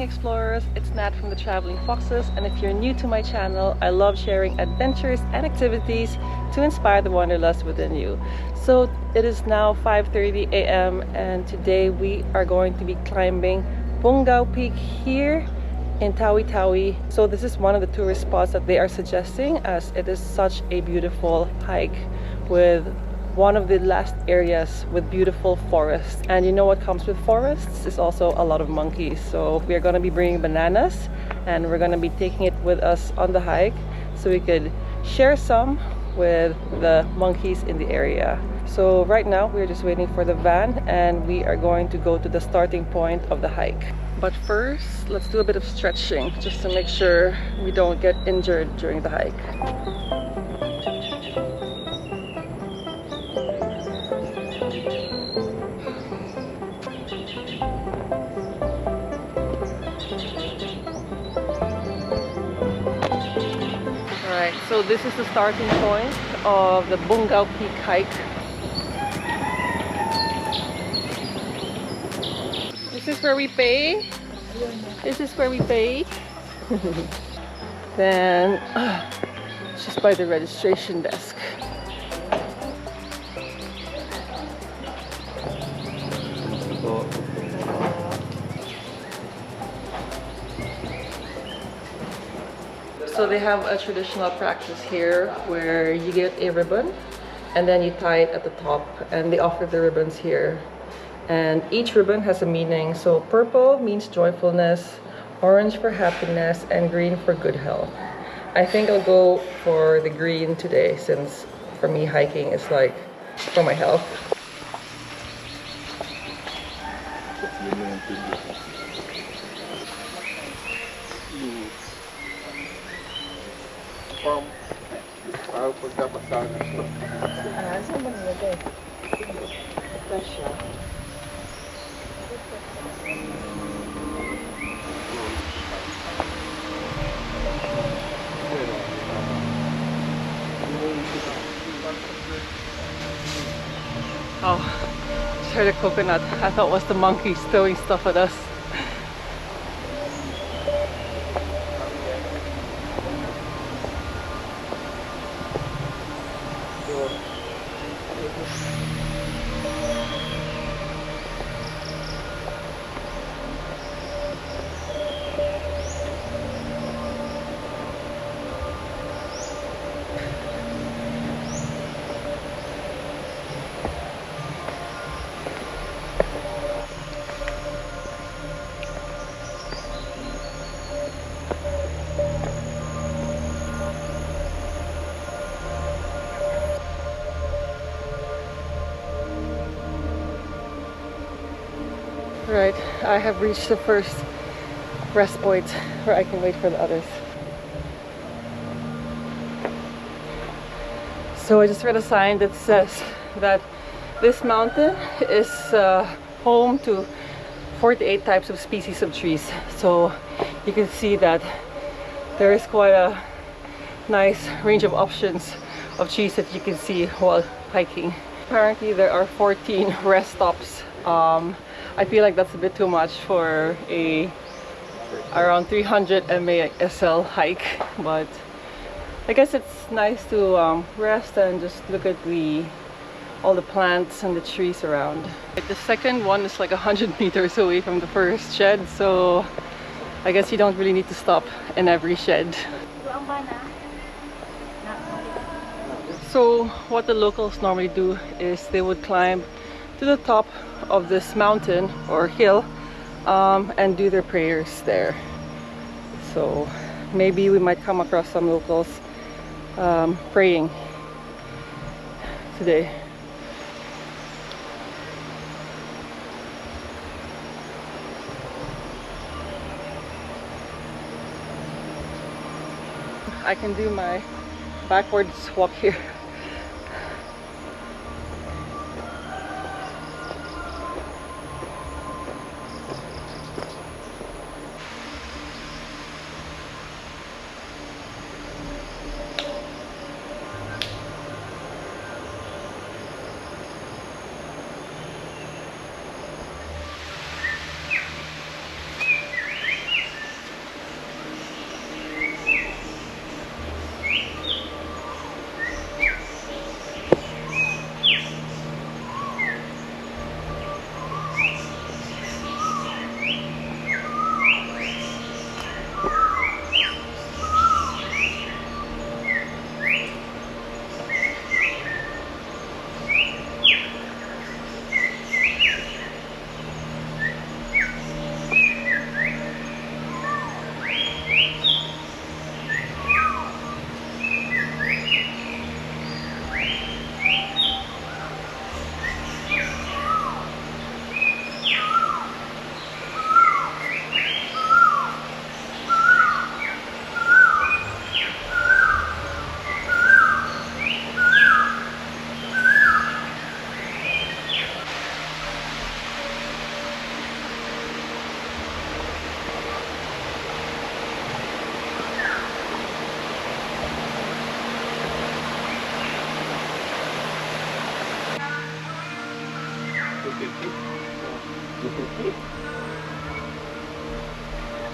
explorers, it's Nat from the Traveling Foxes, and if you're new to my channel, I love sharing adventures and activities to inspire the wanderlust within you. So it is now 5:30 a.m. and today we are going to be climbing Bongao Peak here in Tawi-Tawi. So this is one of the tourist spots that they are suggesting, as it is such a beautiful hike with one of the last areas with beautiful forests. And you know what comes with forests is also a lot of monkeys. So we are going to be bringing bananas and we're going to be taking it with us on the hike so we could share some with the monkeys in the area. So right now we're just waiting for the van and we are going to go to the starting point of the hike. But first, let's do a bit of stretching just to make sure we don't get injured during the hike. So this is the starting point of the Bongao Peak hike. This is where we pay. This is where we pay. Then just by the registration desk. So they have a traditional practice here where you get a ribbon and then you tie it at the top, and they offer the ribbons here. And each ribbon has a meaning. So purple means joyfulness, orange for happiness, and green for good health. I think I'll go for the green today, since for me hiking is like for my health. Oh, just heard a coconut. I thought it was the monkeys throwing stuff at us. Right, I have reached the first rest point where I can wait for the others. So I just read a sign that says that this mountain is home to 48 types of species of trees. So you can see that there is quite a nice range of options of trees that you can see while hiking. Apparently there are 14 rest stops. I feel like that's a bit too much for a around 300 MASL hike, but I guess it's nice to rest and just look at all the plants and the trees around. The second one is like 100 meters away from the first shed, so I guess you don't really need to stop in every shed. So what the locals normally do is they would climb to the top of this mountain or hill and do their prayers there. So maybe we might come across some locals praying today. I can do my backwards walk here.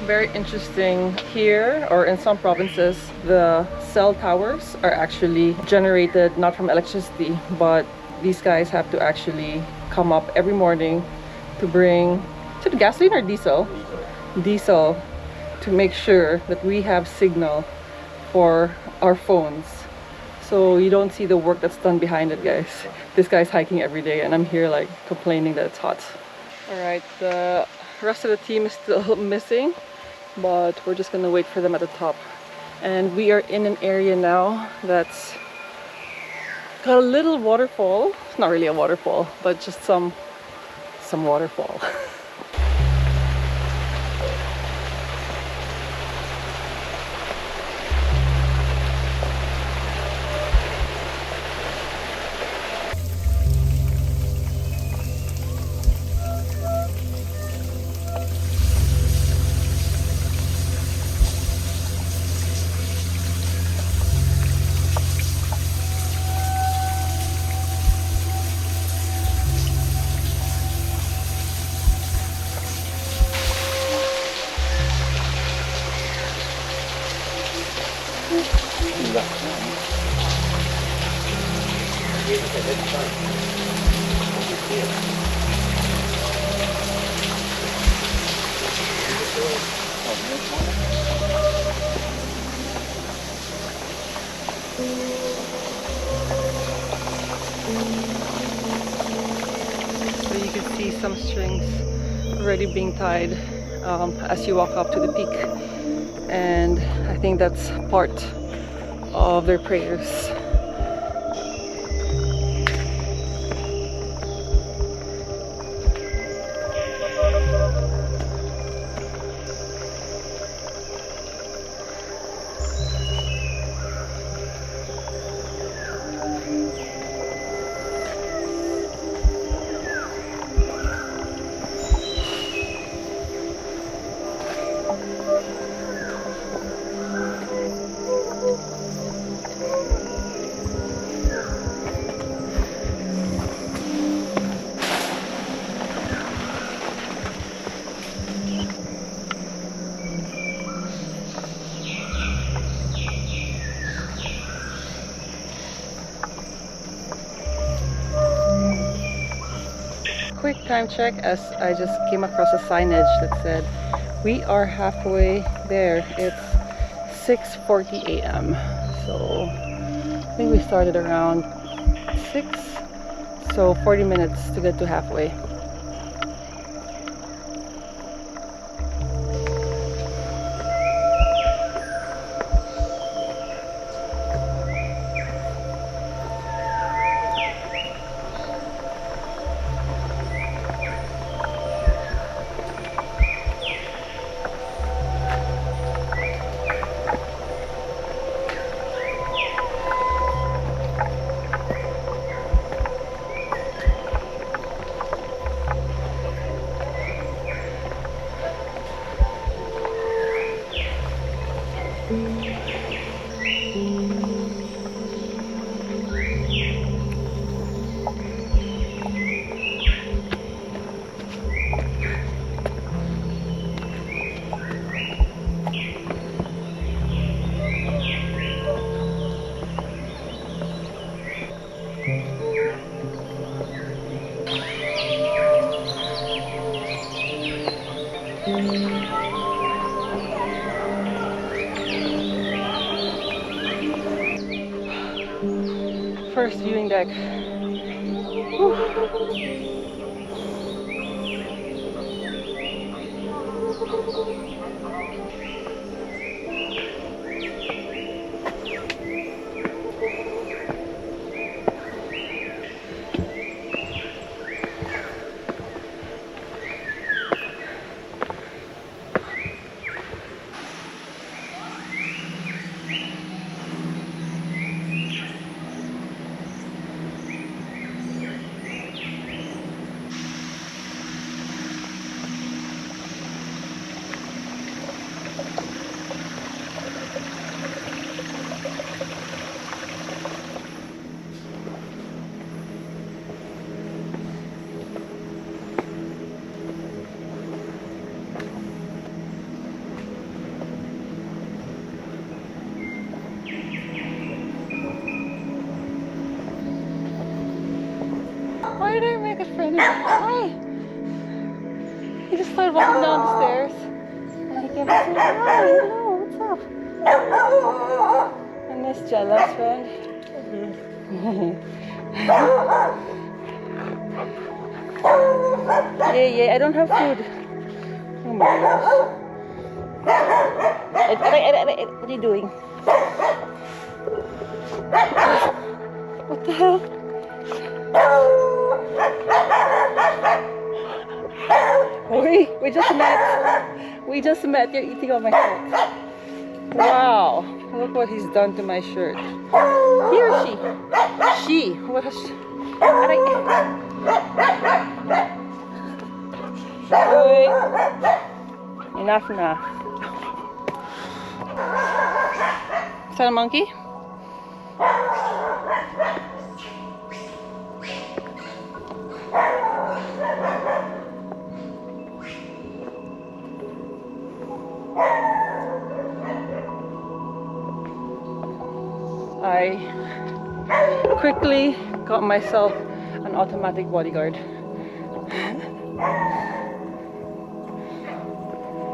very interesting here, or in some provinces, the cell towers are actually generated not from electricity, but these guys have to actually come up every morning to bring to the gasoline or diesel to make sure that we have signal for our phones. So you don't see the work that's done behind it, guys. This guy's hiking every day and I'm here like complaining that it's hot. All right, the rest of the team is still missing, but we're just gonna wait for them at the top. And we are in an area now that's got a little waterfall. It's not really a waterfall, but just some waterfall. So you can see some strings already being tied as you walk up to the peak, and I think that's part of their prayers. Quick time check, as I just came across a signage that said we are halfway there. It's 6:40 a.m. so I think we started around 6, so 40 minutes to get to halfway. First viewing deck. Whew. at Freddy. Hi! He just started walking down the stairs. And he came and said, hi, hello, what's up? And this jealous friend. Yeah, I don't have food. Oh my gosh. What are you doing? What the hell? We just met. You're eating on my shirt. Wow, look what he's done to my shirt. He or she? She. What has she? Wait. Enough now. Is that a monkey? I quickly got myself an automatic bodyguard.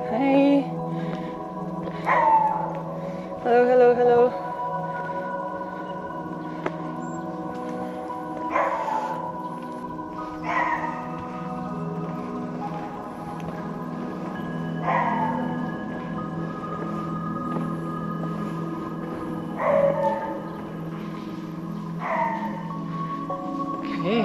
Hey. Hello. Okay.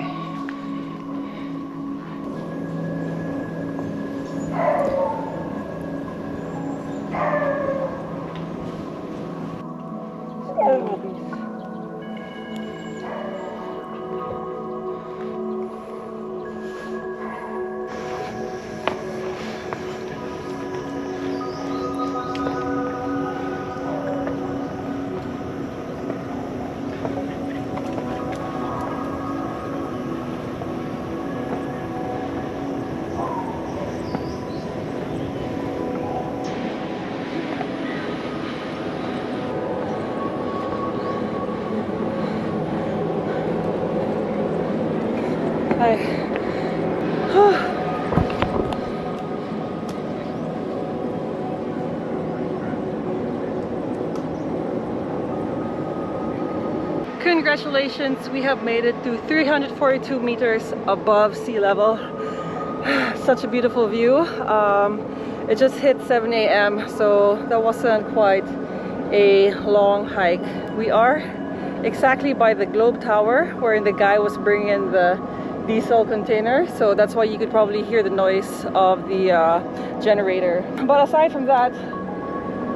Hi. Congratulations, we have made it to 342 meters above sea level. Such a beautiful view. It just hit 7 a.m. so that wasn't quite a long hike. We are exactly by the Globe Tower where the guy was bringing in the diesel container, so that's why you could probably hear the noise of the generator. But aside from that,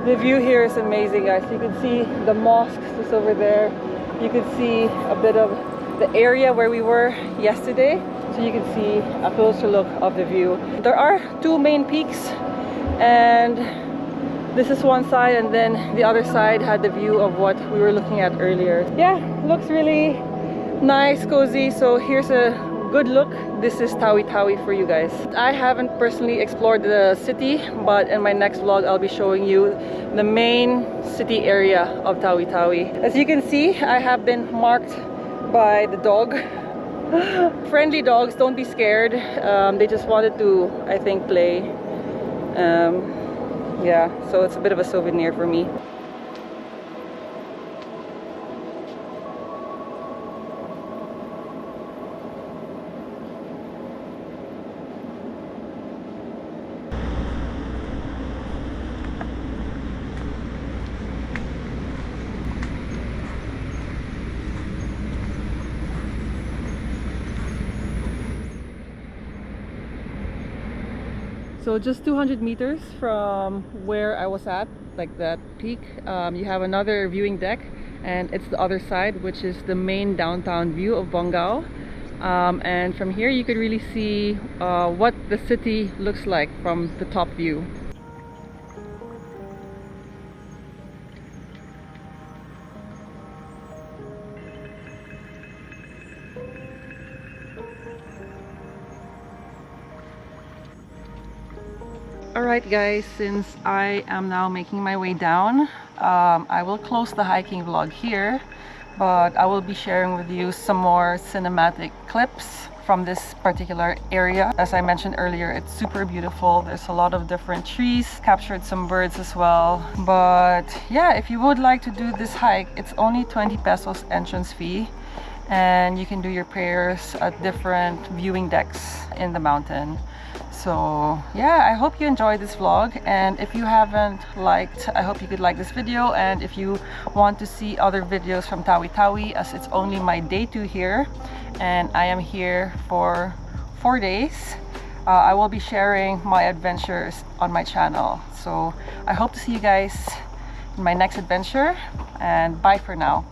the view here is amazing, guys. You can see the mosque just over there. You can see a bit of the area where we were yesterday, so you can see a closer look of the view. There are two main peaks, and this is one side, and then the other side had the view of what we were looking at earlier. Yeah, looks really nice, cozy. So here's a good look. This is Tawi-Tawi for you guys. I haven't personally explored the city, but in my next vlog I'll be showing you the main city area of Tawi-Tawi. As you can see, I have been marked by the dog. Friendly dogs, don't be scared. They just wanted to, I think, play. Yeah, so it's a bit of a souvenir for me. So just 200 meters from where I was at, like that peak, you have another viewing deck, and it's the other side, which is the main downtown view of Bongao. And from here you could really see what the city looks like from the top view. Alright guys, since I am now making my way down, I will close the hiking vlog here, but I will be sharing with you some more cinematic clips from this particular area. As I mentioned earlier, it's super beautiful. There's a lot of different trees, captured some birds as well. But yeah, if you would like to do this hike, it's only 20 pesos entrance fee, and you can do your prayers at different viewing decks in the mountain. So yeah, I hope you enjoyed this vlog, and if you haven't liked, I hope you could like this video. And if you want to see other videos from Tawi-Tawi, as it's only my day 2 here and I am here for 4 days, I will be sharing my adventures on my channel. So I hope to see you guys in my next adventure, and bye for now.